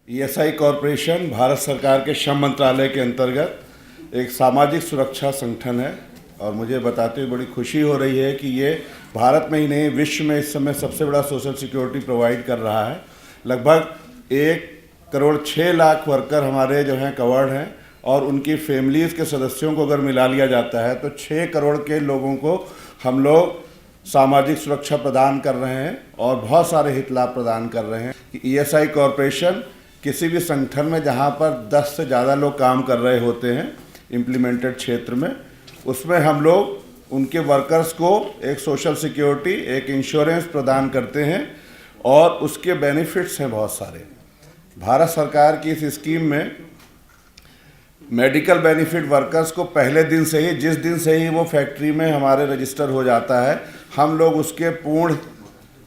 ESI corporation Bharat सरकार के श्रम मंत्रालय के अंतर्गत एक सामाजिक सुरक्षा संगठन है और मुझे बताते हुए बड़ी खुशी हो रही है कि ये भारत में ही नहीं विश्व में इस समय सबसे बड़ा सोशल सिक्योरिटी प्रोवाइड कर रहा है। लगभग 1.6 करोड़ वर्कर हमारे जो हैं कवर्ड हैं और उनकी फैमिलीज़ के सदस्यों को अगर मिला लिया जाता है तो 6 करोड़ के लोगों को हम लोग सामाजिक सुरक्षा प्रदान कर रहे हैं और बहुत सारे हित लाभ प्रदान कर रहे हैं। ईएसआई कॉरपोरेशन किसी भी संगठन में जहां पर 10 से ज़्यादा लोग काम कर रहे होते हैं इम्प्लीमेंटेड क्षेत्र में, उसमें हम लोग उनके वर्कर्स को एक सोशल सिक्योरिटी, एक इंश्योरेंस प्रदान करते हैं और उसके बेनिफिट्स हैं बहुत सारे। भारत सरकार की इस स्कीम में मेडिकल बेनिफिट वर्कर्स को पहले दिन से ही, जिस दिन से ही वो फैक्ट्री में हमारे रजिस्टर हो जाता है, हम लोग उसके पूर्ण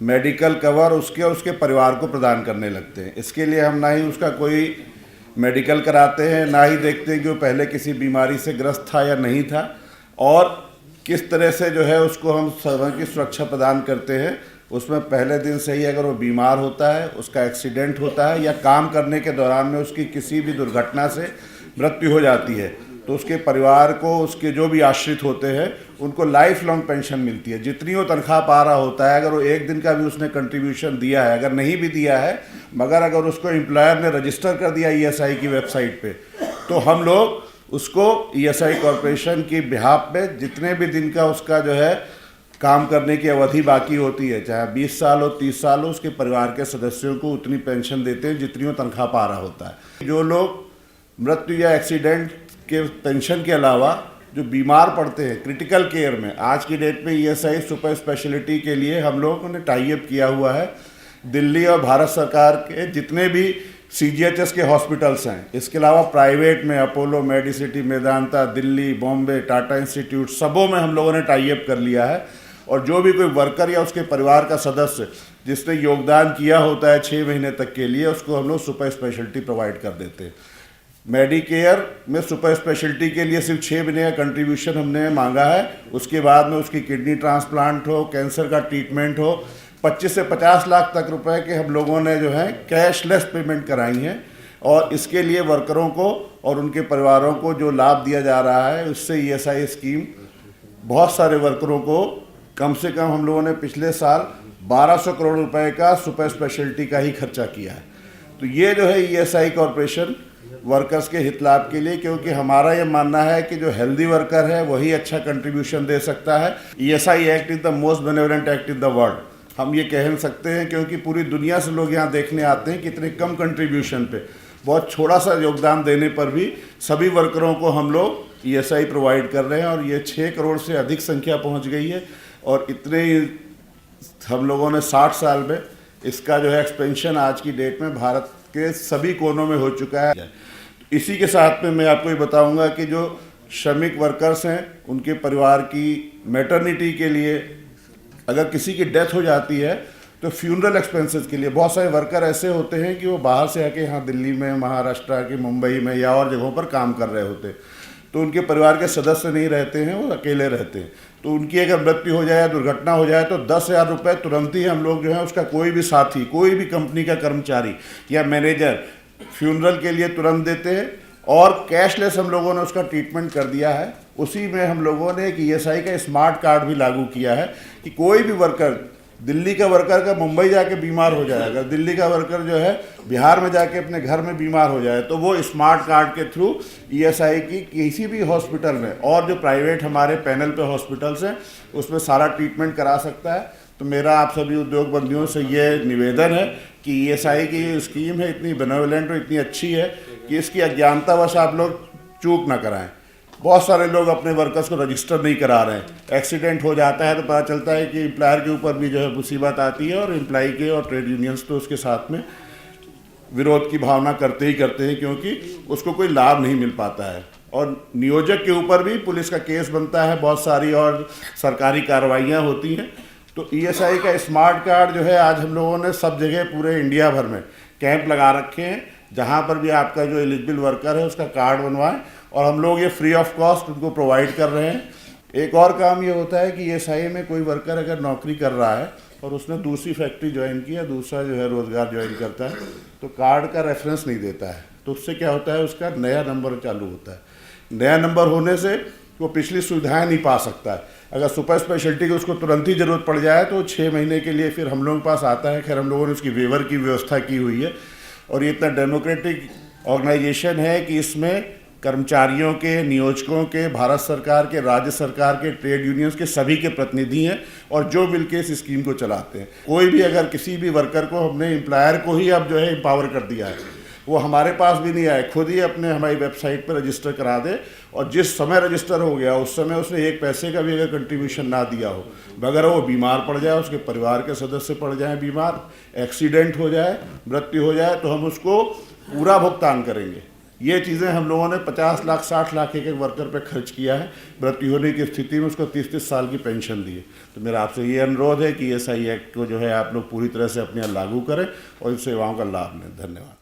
मेडिकल कवर उसके और उसके परिवार को प्रदान करने लगते हैं। इसके लिए हम ना ही उसका कोई मेडिकल कराते हैं, ना ही देखते हैं कि वो पहले किसी बीमारी से ग्रस्त था या नहीं था, और किस तरह से जो है उसको हम सर्व की सुरक्षा प्रदान करते हैं। उसमें पहले दिन से ही अगर वो बीमार होता है, उसका एक्सीडेंट होता है या काम करने के दौरान में उसकी किसी भी दुर्घटना से मृत्यु हो जाती है, तो उसके परिवार को, उसके जो भी आश्रित होते हैं, उनको लाइफ लॉन्ग पेंशन मिलती है। जितनी वो तनख्वाह पा रहा होता है, अगर वो एक दिन का भी उसने कंट्रीब्यूशन दिया है, अगर नहीं भी दिया है, मगर अगर उसको एम्प्लॉयर ने रजिस्टर कर दिया ईएसआई की वेबसाइट पे, तो हम लोग उसको ईएसआई कॉरपोरेशन की बिहाफ पे जितने भी दिन का उसका जो है काम करने की अवधि बाकी होती है, चाहे 20 साल हो, 30 साल हो, उसके परिवार के सदस्यों को उतनी पेंशन देते हैं जितनी वो तनख्वाह पा रहा होता है। जो लोग मृत्यु या एक्सीडेंट के पेंशन के अलावा जो बीमार पड़ते हैं क्रिटिकल केयर में, आज की डेट में ईएसआई सुपर स्पेशलिटी के लिए हम लोगों ने टाई अप किया हुआ है। दिल्ली और भारत सरकार के जितने भी सीजीएचएस के हॉस्पिटल्स हैं, इसके अलावा प्राइवेट में अपोलो, मेडिसिटी, मेदांता, दिल्ली, बॉम्बे, टाटा इंस्टीट्यूट, सबों में हम लोगों ने टाई अप कर लिया है। और जो भी कोई वर्कर या उसके परिवार का सदस्य जिसने योगदान किया होता है 6 महीने तक के लिए, उसको हम लोग सुपर स्पेशलिटी प्रोवाइड कर देते हैं। मेडिकेयर में सुपर स्पेशलिटी के लिए सिर्फ 6 महीने का कंट्रीब्यूशन हमने मांगा है। उसके बाद में उसकी किडनी ट्रांसप्लांट हो, कैंसर का ट्रीटमेंट हो, 25 से 50 लाख तक रुपए के हम लोगों ने जो है कैशलेस पेमेंट कराई है। और इसके लिए वर्करों को और उनके परिवारों को जो लाभ दिया जा रहा है, उससे ईएसआई स्कीम बहुत सारे वर्करों को कम से कम हम लोगों ने पिछले साल 1200 करोड़ रुपए का सुपर स्पेशलिटी का ही खर्चा किया है। तो ये जो है ईएसआई कॉरपोरेशन वर्कर्स के हित लाभ के लिए, क्योंकि हमारा ये मानना है कि जो हेल्दी वर्कर है वही अच्छा कंट्रीब्यूशन दे सकता है। ESI act is the most benevolent act in the world, हम ये कह सकते हैं, क्योंकि पूरी दुनिया से लोग यहाँ देखने आते हैं कि इतने कम कंट्रीब्यूशन पे, बहुत छोटा सा योगदान देने पर भी सभी वर्करों को हम लोग ईएसआई प्रोवाइड कर रहे हैं। और ये 6 करोड़ से अधिक संख्या पहुँच गई है और इतने हम लोगों ने 60 साल में इसका जो है एक्सपेंशन आज की डेट में भारत के सभी कोनों में हो चुका है। इसी के साथ में मैं आपको ये बताऊंगा कि जो श्रमिक वर्कर्स हैं, उनके परिवार की मैटरनिटी के लिए अगर किसी की डेथ हो जाती है तो फ्यूनरल एक्सपेंसेस के लिए बहुत सारे वर्कर ऐसे होते हैं कि वो बाहर से आके यहाँ दिल्ली में, महाराष्ट्र के मुंबई में या और जगहों पर काम कर रहे होते हैं, तो उनके परिवार के सदस्य नहीं रहते हैं, वो अकेले रहते हैं। तो उनकी अगर मृत्यु हो जाए, दुर्घटना हो जाए, तो 10,000 रुपये तुरंत ही हम लोग जो है उसका कोई भी साथी, कोई भी कंपनी का कर्मचारी या मैनेजर फ्यूनरल के लिए तुरंत देते हैं। और कैशलेस हम लोगों ने उसका ट्रीटमेंट कर दिया है। उसी में हम लोगों ने एक ईएसआई का स्मार्ट कार्ड भी लागू किया है कि कोई भी वर्कर, दिल्ली का वर्कर का मुंबई जाके बीमार हो जाए, अगर दिल्ली का वर्कर जो है बिहार में जाके अपने घर में बीमार हो जाए, तो वो स्मार्ट कार्ड के थ्रू ईएसआई की किसी भी हॉस्पिटल में, और जो प्राइवेट हमारे पैनल पे हॉस्पिटल्स हैं, उसमें सारा ट्रीटमेंट करा सकता है। तो मेरा आप सभी उद्योग बंदियों से ये निवेदन है कि ईएसआई की स्कीम है इतनी बेनेवलेंट और इतनी अच्छी है कि इसकी अज्ञानतावश आप लोग चूक ना कराएं। बहुत सारे लोग अपने वर्कर्स को रजिस्टर नहीं करा रहे हैं। एक्सीडेंट हो जाता है तो पता चलता है कि एम्प्लॉयर के ऊपर भी जो है मुसीबत आती है, और एम्प्लॉय के और ट्रेड यूनियंस तो उसके साथ में विरोध की भावना करते ही करते हैं, क्योंकि उसको कोई लाभ नहीं मिल पाता है। और नियोजक के ऊपर भी पुलिस का केस बनता है, बहुत सारी और सरकारी कार्रवाइयाँ होती हैं। तो ईएसआई का स्मार्ट कार्ड जो है आज हम लोगों ने सब जगह पूरे इंडिया भर में कैंप लगा रखे हैं, जहाँ पर भी आपका जो एलिजिबल वर्कर है उसका कार्ड बनवाएं, और हम लोग ये फ्री ऑफ कॉस्ट उनको प्रोवाइड कर रहे हैं। एक और काम ये होता है कि ईएसआई में कोई वर्कर अगर नौकरी कर रहा है और उसने दूसरी फैक्ट्री ज्वाइन की या दूसरा जो है रोज़गार ज्वाइन करता है, तो कार्ड का रेफरेंस नहीं देता है, तो उससे क्या होता है, उसका नया नंबर चालू होता है। नया नंबर होने से वो पिछली सुविधाएं नहीं पा सकता है। अगर सुपर स्पेशलिटी की उसको तुरंत ही ज़रूरत पड़ जाए तो 6 महीने के लिए फिर हम लोगों के पास आता है। खैर हम लोगों ने उसकी वेवर की व्यवस्था की हुई है, और ये इतना डेमोक्रेटिक ऑर्गेनाइजेशन है कि इसमें कर्मचारियों के, नियोजकों के, भारत सरकार के, राज्य सरकार के, ट्रेड यूनियंस के सभी के प्रतिनिधि हैं, और जो मिलकर इस स्कीम को चलाते हैं। कोई भी अगर किसी भी वर्कर को, हमने एम्प्लॉयर को ही अब जो है एम्पावर कर दिया है, वो हमारे पास भी नहीं आए, खुद ही अपने हमारी वेबसाइट पर रजिस्टर करा दे, और जिस समय रजिस्टर हो गया उस समय उसने 1 पैसे का भी अगर कंट्रीब्यूशन ना दिया हो, अगर वो बीमार पड़ जाए, उसके परिवार के सदस्य पड़ जाए बीमार, एक्सीडेंट हो जाए, मृत्यु हो जाए, तो हम उसको पूरा भुगतान करेंगे। ये चीज़ें हम लोगों ने 50 लाख 60 लाख एक वर्कर पे खर्च किया है। मृत्यु होने की स्थिति में उसको 30-30 साल की पेंशन दी है। तो मेरा आपसे ये अनुरोध है कि ESI एक्ट को जो है आप लोग पूरी तरह से अपने यहाँ लागू करें और इन सेवाओं का लाभ लें। धन्यवाद।